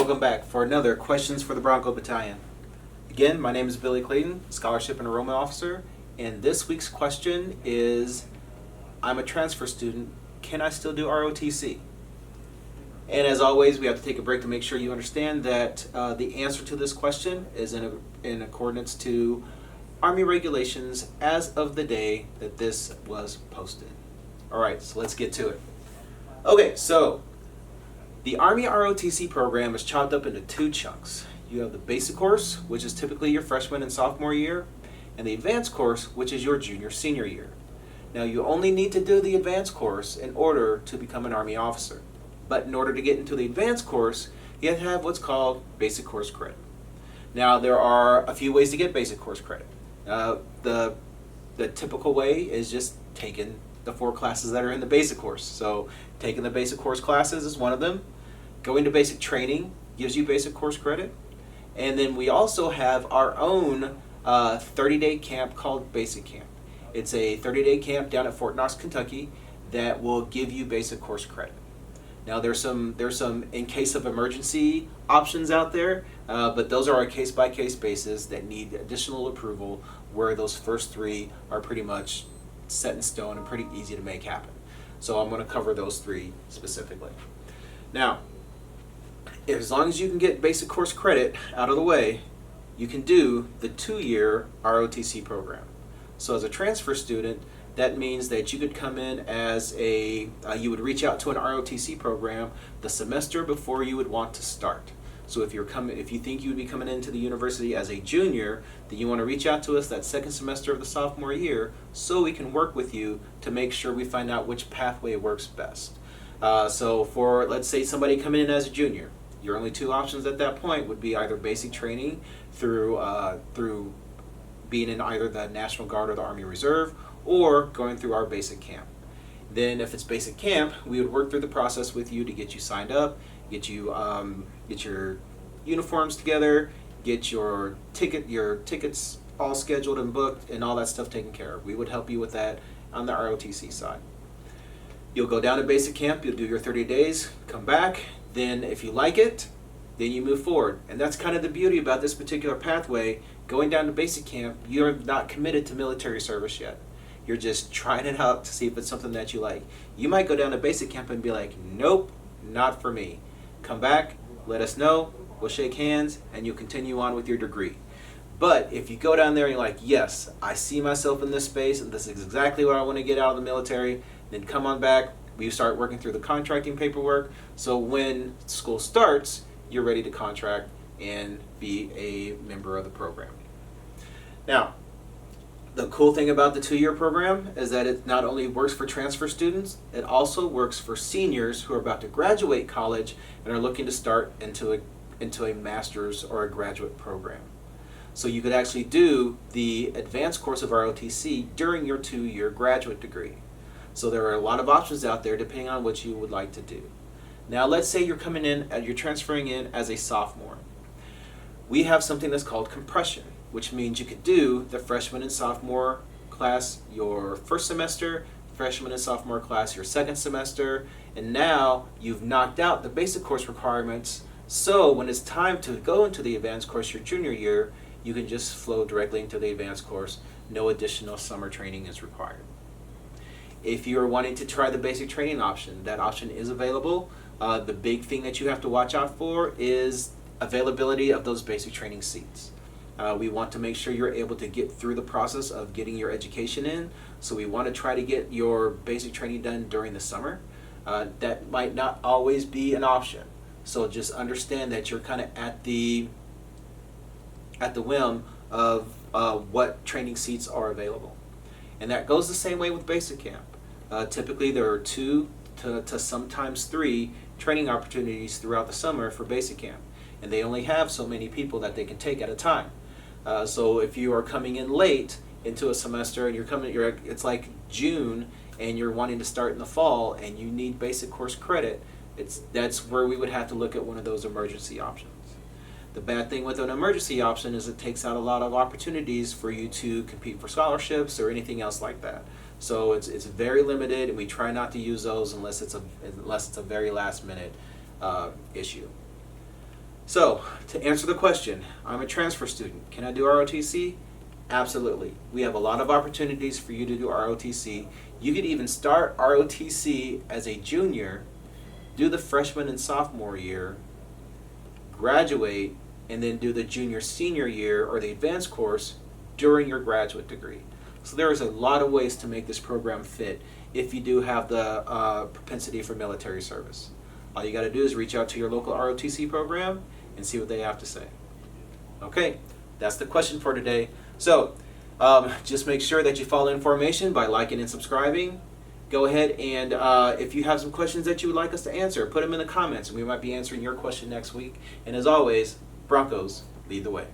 welcome back for another Questions for the Bronco Battalion. Again, my name is Billy Clayton, Scholarship and Enrollment Officer, and this week's question is, I'm a transfer student, can I still do ROTC? And as always, we have to take a break to make sure you understand that the answer to this question is in accordance to Army regulations as of the day that this was posted. All right, so let's get to it. Okay, so the Army ROTC program is chopped up into two chunks. You have the basic course, which is typically your freshman and sophomore year, and the advanced course, which is your junior-senior year. Now, you only need to do the advanced course in order to become an Army officer. But in order to get into the advanced course, you have to have what's called basic course credit. Now, there are a few ways to get basic course credit. The typical way is just taking the 4 classes that are in the basic course. So taking the basic course classes is one of them. Going to basic training gives you basic course credit. And then we also have our own 30-day camp called Basic Camp. It's a 30-day camp down at Fort Knox, Kentucky that will give you basic course credit. Now there's some in case of emergency options out there, but those are a case-by-case basis that need additional approval, where those first 3 are pretty much set in stone and pretty easy to make happen. So I'm going to cover those 3 specifically. Now, as long as you can get basic course credit out of the way, you can do the 2-year ROTC program. So as a transfer student, that means that you could come in as you would reach out to an ROTC program the semester before you would want to start. So if you think you would be coming into the university as a junior, then you want to reach out to us that second semester of the sophomore year so we can work with you to make sure we find out which pathway works best. So for, let's say, somebody coming in as a junior, your only 2 options at that point would be either basic training through being in either the National Guard or the Army Reserve, or going through our basic camp. Then if it's basic camp, we would work through the process with you to get you signed up, get your uniforms together, get your tickets all scheduled and booked, and all that stuff taken care of. We would help you with that on the ROTC side. You'll go down to basic camp, you'll do your 30 days, come back, then if you like it, then you move forward. And that's kind of the beauty about this particular pathway. Going down to basic camp, you're not committed to military service yet. You're just trying it out to see if it's something that you like. You might go down to basic camp and be like, nope, not for me. Come back, let us know, we'll shake hands, and you'll continue on with your degree. But if you go down there and you're like, yes, I see myself in this space, and this is exactly what I want to get out of the military, then come on back. We start working through the contracting paperwork. So when school starts, you're ready to contract and be a member of the program. Now, the cool thing about the 2-year program is that it not only works for transfer students, it also works for seniors who are about to graduate college and are looking to start into a master's or a graduate program. So you could actually do the advanced course of ROTC during your 2-year graduate degree. So there are a lot of options out there depending on what you would like to do. Now let's say you're transferring in as a sophomore. We have something that's called compression, which means you could do the freshman and sophomore class your first semester, freshman and sophomore class your second semester, and now you've knocked out the basic course requirements, so when it's time to go into the advanced course your junior year, you can just flow directly into the advanced course. No additional summer training is required. If you're wanting to try the basic training option, that option is available. The big thing that you have to watch out for is availability of those basic training seats. We want to make sure you're able to get through the process of getting your education in, so we want to try to get your basic training done during the summer. That might not always be an option, so just understand that you're kind of at the whim of what training seats are available. And that goes the same way with basic camp. Typically there are 2 to sometimes 3 training opportunities throughout the summer for basic camp, and they only have so many people that they can take at a time. So if you are coming in late into a semester and it's like June and you're wanting to start in the fall and you need basic course credit, that's where we would have to look at one of those emergency options. The bad thing with an emergency option is it takes out a lot of opportunities for you to compete for scholarships or anything else like that. So it's very limited, and we try not to use those unless it's a very last minute issue. So, to answer the question, I'm a transfer student. Can I do ROTC? Absolutely. We have a lot of opportunities for you to do ROTC. You could even start ROTC as a junior, do the freshman and sophomore year, graduate, and then do the junior senior year or the advanced course during your graduate degree. So there is a lot of ways to make this program fit if you do have the propensity for military service. All you got to do is reach out to your local ROTC program and see what they have to say. Okay, that's the question for today. So just make sure that you follow information by liking and subscribing. Go ahead and if you have some questions that you would like us to answer, put them in the comments and we might be answering your question next week. And as always, Broncos lead the way.